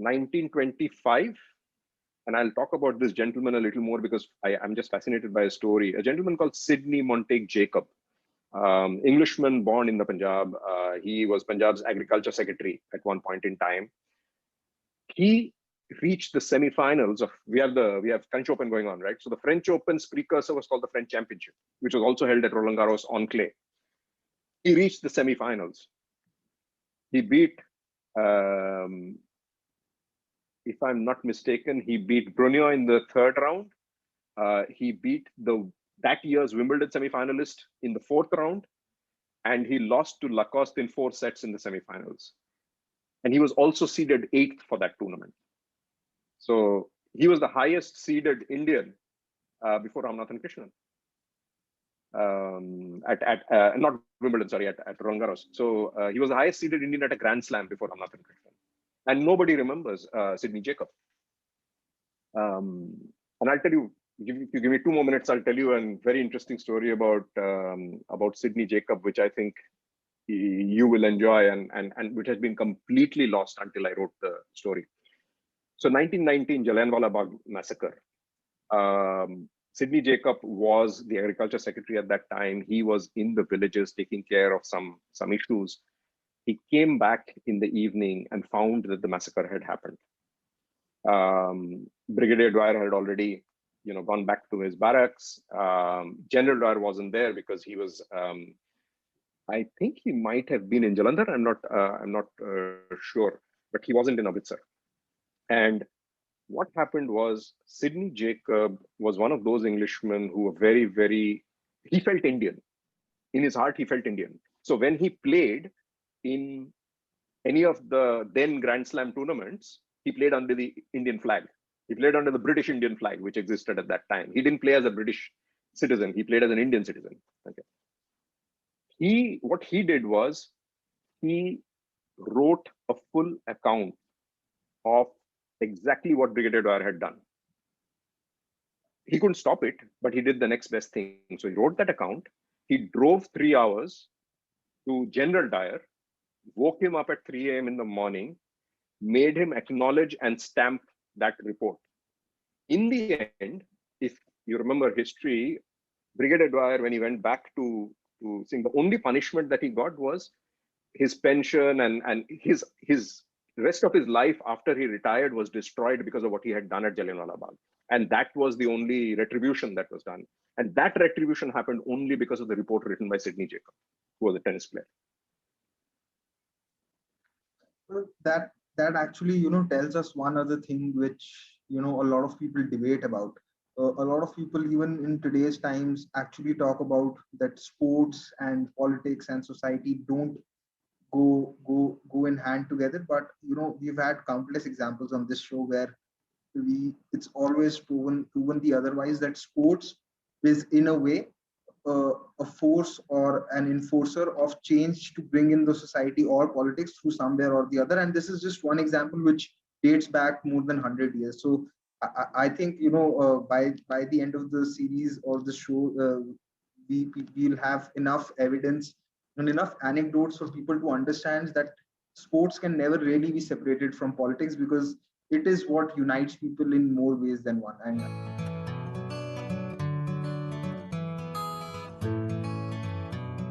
1925. And I'll talk about this gentleman a little more because I'm just fascinated by his story. A gentleman called Sidney Montague Jacob, Englishman born in the Punjab. He was Punjab's agriculture secretary at one point in time. He reached the semi-finals of, we have French Open going on, right? So the French Open's precursor was called the French Championship, which was also held at Roland Garros on clay. He reached the semi-finals. He beat, if I'm not mistaken, he beat Brunio in the third round. He beat that year's Wimbledon semi-finalist in the fourth round, and he lost to Lacoste in 4 sets in the semi-finals. And he was also seeded 8th for that tournament. So he was the highest seeded Indian before Ramanathan Krishnan. Not Wimbledon, sorry, at Roland Garros. So he was the highest seeded Indian at a Grand Slam before Ramanathan Krishnan. And nobody remembers Sidney Jacob. And I'll tell you, if you give me 2 more minutes, I'll tell you a very interesting story about Sidney Jacob, which I think you will enjoy and which has been completely lost until I wrote the story. So 1919, Jallianwala Bagh massacre. Sidney Jacob was the agriculture secretary at that time. He was in the villages taking care of some issues. He came back in the evening and found that the massacre had happened. Brigadier Dwyer had already, gone back to his barracks. General Dwyer wasn't there because he was, I think he might have been in Jalandhar. I'm not sure, but he wasn't in Amritsar. And what happened was Sidney Jacob was one of those Englishmen who were very, very, he felt Indian. In his heart, he felt Indian. So when he played in any of the then Grand Slam tournaments, he played under the Indian flag. He played under the British Indian flag, which existed at that time. He didn't play as a British citizen. He played as an Indian citizen. Okay. What he did was he wrote a full account of exactly what Brigadier Dwyer had done. He couldn't stop it, but he did the next best thing. So he wrote that account. He drove 3 hours to General Dyer, woke him up at 3 a.m. in the morning, made him acknowledge and stamp that report. In the end, if you remember history, Brigadier Dwyer, when he went back to Singh, the only punishment that he got was his pension and his rest of his life after he retired was destroyed because of what he had done at Jallianwala Bagh. And that was the only retribution that was done. And that retribution happened only because of the report written by Sidney Jacob, who was a tennis player. That actually, tells us one other thing which, a lot of people debate about. A lot of people, even in today's times, actually talk about that sports and politics and society don't go in hand together. But we've had countless examples on this show where it's always proven the otherwise, that sports is in a way a force or an enforcer of change to bring in the society or politics through somewhere or the other. And this is just one example which dates back more than 100 years. So I think by the end of the series or the show, we'll have enough evidence and enough anecdotes for people to understand that sports can never really be separated from politics, because it is what unites people in more ways than one. And